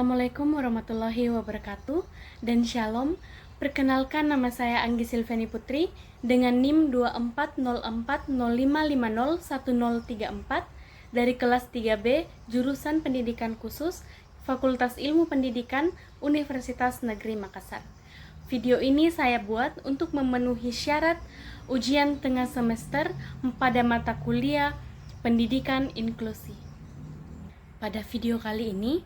Assalamualaikum warahmatullahi wabarakatuh dan Shalom. Perkenalkan, nama saya Anggi Silviani Putri dengan NIM 240405501034 dari kelas 3B jurusan Pendidikan Khusus Fakultas Ilmu Pendidikan Universitas Negeri Makassar. Video ini saya buat untuk memenuhi syarat ujian tengah semester pada mata kuliah Pendidikan Inklusi. Pada video kali ini,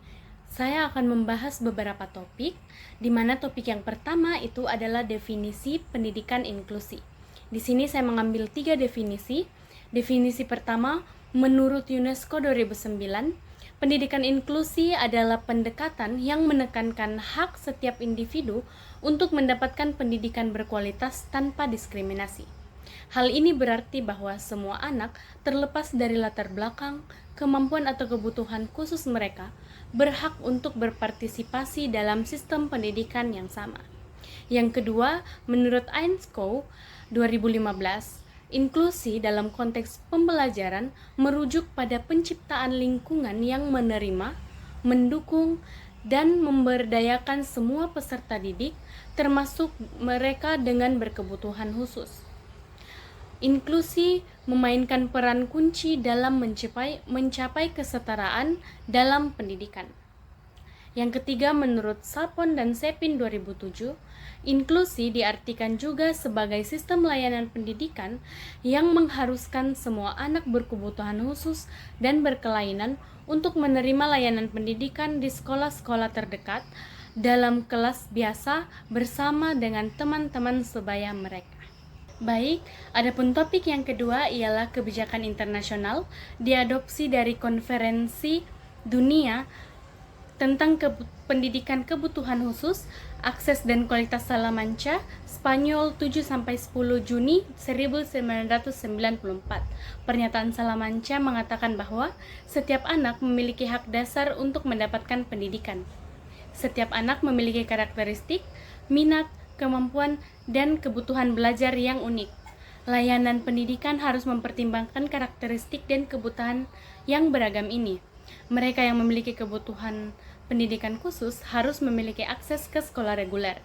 saya akan membahas beberapa topik, di mana topik yang pertama itu adalah definisi pendidikan inklusi. Di sini saya mengambil 3 definisi. Definisi pertama, menurut UNESCO 2009, pendidikan inklusi adalah pendekatan yang menekankan hak setiap individu untuk mendapatkan pendidikan berkualitas tanpa diskriminasi. Hal ini berarti bahwa semua anak, terlepas dari latar belakang, kemampuan atau kebutuhan khusus mereka, berhak untuk berpartisipasi dalam sistem pendidikan yang sama. Yang kedua, menurut INSCO 2015, inklusi dalam konteks pembelajaran merujuk pada penciptaan lingkungan yang menerima, mendukung, dan memberdayakan semua peserta didik, termasuk mereka dengan berkebutuhan khusus. Inklusi memainkan peran kunci dalam mencapai kesetaraan dalam pendidikan. Yang ketiga, menurut Sapon dan Sepin 2007, inklusi diartikan juga sebagai sistem layanan pendidikan yang mengharuskan semua anak berkebutuhan khusus dan berkelainan untuk menerima layanan pendidikan di sekolah-sekolah terdekat dalam kelas biasa bersama dengan teman-teman sebaya mereka. Baik, adapun topik yang kedua ialah kebijakan internasional diadopsi dari Konferensi Dunia tentang Pendidikan Kebutuhan Khusus, Akses dan Kualitas Salamanca, Spanyol 7-10 Juni 1994. Pernyataan Salamanca mengatakan bahwa setiap anak memiliki hak dasar untuk mendapatkan pendidikan. Setiap anak memiliki karakteristik, minat, kemampuan, dan kebutuhan belajar yang unik. Layanan pendidikan harus mempertimbangkan karakteristik dan kebutuhan yang beragam ini. Mereka yang memiliki kebutuhan pendidikan khusus harus memiliki akses ke sekolah reguler.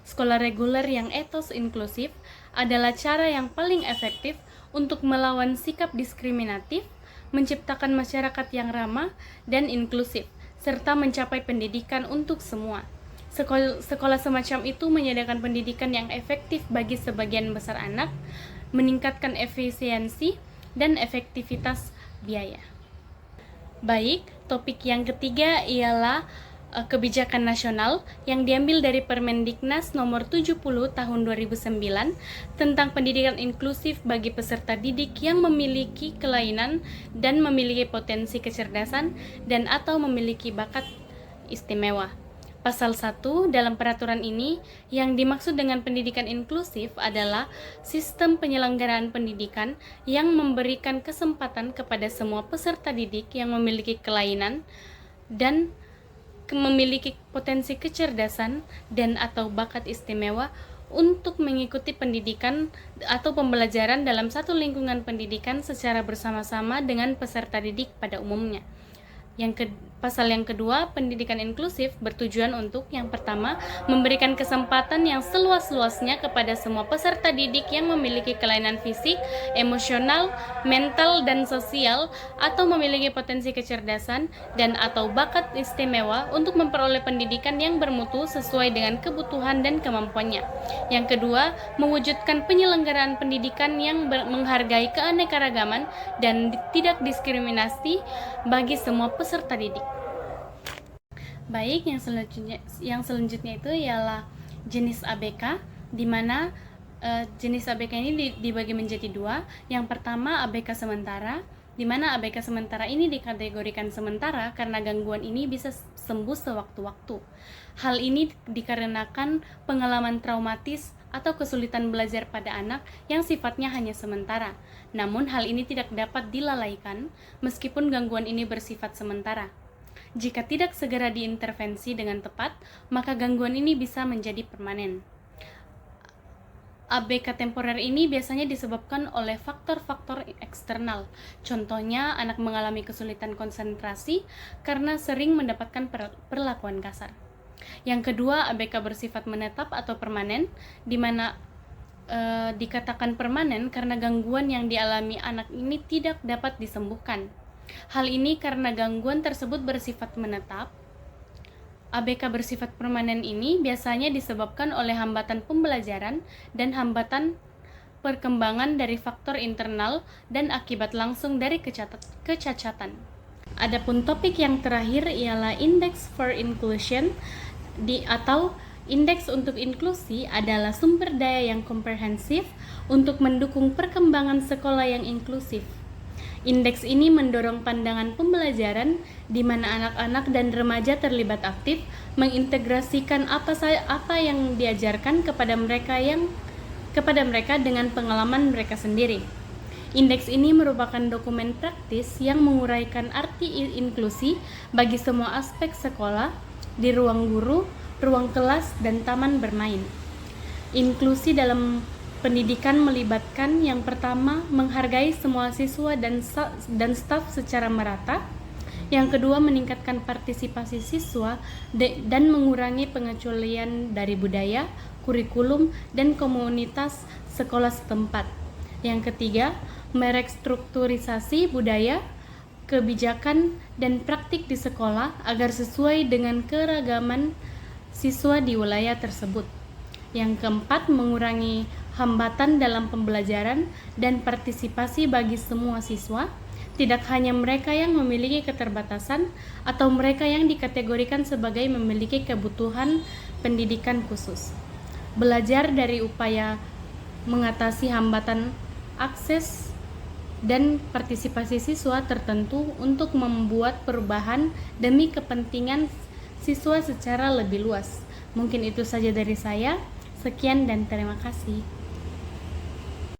Sekolah reguler yang etos inklusif adalah cara yang paling efektif untuk melawan sikap diskriminatif, menciptakan masyarakat yang ramah dan inklusif, serta mencapai pendidikan untuk semua. Sekolah semacam itu menyediakan pendidikan yang efektif bagi sebagian besar anak, meningkatkan efisiensi dan efektivitas biaya. Baik, topik yang ketiga ialah kebijakan nasional yang diambil dari Permendiknas nomor 70 tahun 2009 tentang pendidikan inklusif bagi peserta didik yang memiliki kelainan dan memiliki potensi kecerdasan dan atau memiliki bakat istimewa. Pasal 1 dalam peraturan ini yang dimaksud dengan pendidikan inklusif adalah sistem penyelenggaraan pendidikan yang memberikan kesempatan kepada semua peserta didik yang memiliki kelainan dan memiliki potensi kecerdasan dan atau bakat istimewa untuk mengikuti pendidikan atau pembelajaran dalam satu lingkungan pendidikan secara bersama-sama dengan peserta didik pada umumnya. Pasal yang kedua, pendidikan inklusif bertujuan untuk yang pertama, memberikan kesempatan yang seluas-luasnya kepada semua peserta didik yang memiliki kelainan fisik, emosional, mental, dan sosial, atau memiliki potensi kecerdasan dan atau bakat istimewa untuk memperoleh pendidikan yang bermutu sesuai dengan kebutuhan dan kemampuannya. Yang kedua, mewujudkan penyelenggaraan pendidikan yang menghargai keanekaragaman dan tidak diskriminasi bagi semua peserta didik. Baik, yang selanjutnya itu ialah jenis ABK, di mana jenis ABK ini dibagi menjadi 2. Yang pertama ABK sementara, di mana ABK sementara ini dikategorikan sementara karena gangguan ini bisa sembuh sewaktu-waktu. Hal ini dikarenakan pengalaman traumatis atau kesulitan belajar pada anak yang sifatnya hanya sementara. Namun hal ini tidak dapat dilalaikan meskipun gangguan ini bersifat sementara. Jika tidak segera diintervensi dengan tepat, maka gangguan ini bisa menjadi permanen. ABK temporer ini biasanya disebabkan oleh faktor-faktor eksternal. Contohnya, anak mengalami kesulitan konsentrasi karena sering mendapatkan perlakuan kasar. Yang kedua, ABK bersifat menetap atau permanen, di mana dikatakan permanen karena gangguan yang dialami anak ini tidak dapat disembuhkan. Hal ini karena gangguan tersebut bersifat menetap. ABK bersifat permanen ini biasanya disebabkan oleh hambatan pembelajaran dan hambatan perkembangan dari faktor internal dan akibat langsung dari kecacatan. Adapun topik yang terakhir ialah Index for Inclusion atau Indeks untuk inklusi adalah sumber daya yang komprehensif untuk mendukung perkembangan sekolah yang inklusif. Indeks ini mendorong pandangan pembelajaran di mana anak-anak dan remaja terlibat aktif mengintegrasikan apa yang diajarkan kepada mereka dengan pengalaman mereka sendiri. Indeks ini merupakan dokumen praktis yang menguraikan arti inklusi bagi semua aspek sekolah di ruang guru, ruang kelas, dan taman bermain. Inklusi dalam pendidikan melibatkan yang pertama, menghargai semua siswa dan staf secara merata. Yang kedua, meningkatkan partisipasi siswa dan mengurangi pengecualian dari budaya, kurikulum, dan komunitas sekolah setempat. Yang ketiga, merestrukturisasi budaya, kebijakan, dan praktik di sekolah agar sesuai dengan keragaman siswa di wilayah tersebut. Yang keempat, mengurangi hambatan dalam pembelajaran dan partisipasi bagi semua siswa, tidak hanya mereka yang memiliki keterbatasan atau mereka yang dikategorikan sebagai memiliki kebutuhan pendidikan khusus. Belajar dari upaya mengatasi hambatan akses dan partisipasi siswa tertentu untuk membuat perubahan demi kepentingan siswa secara lebih luas. Mungkin itu saja dari saya. Sekian dan terima kasih.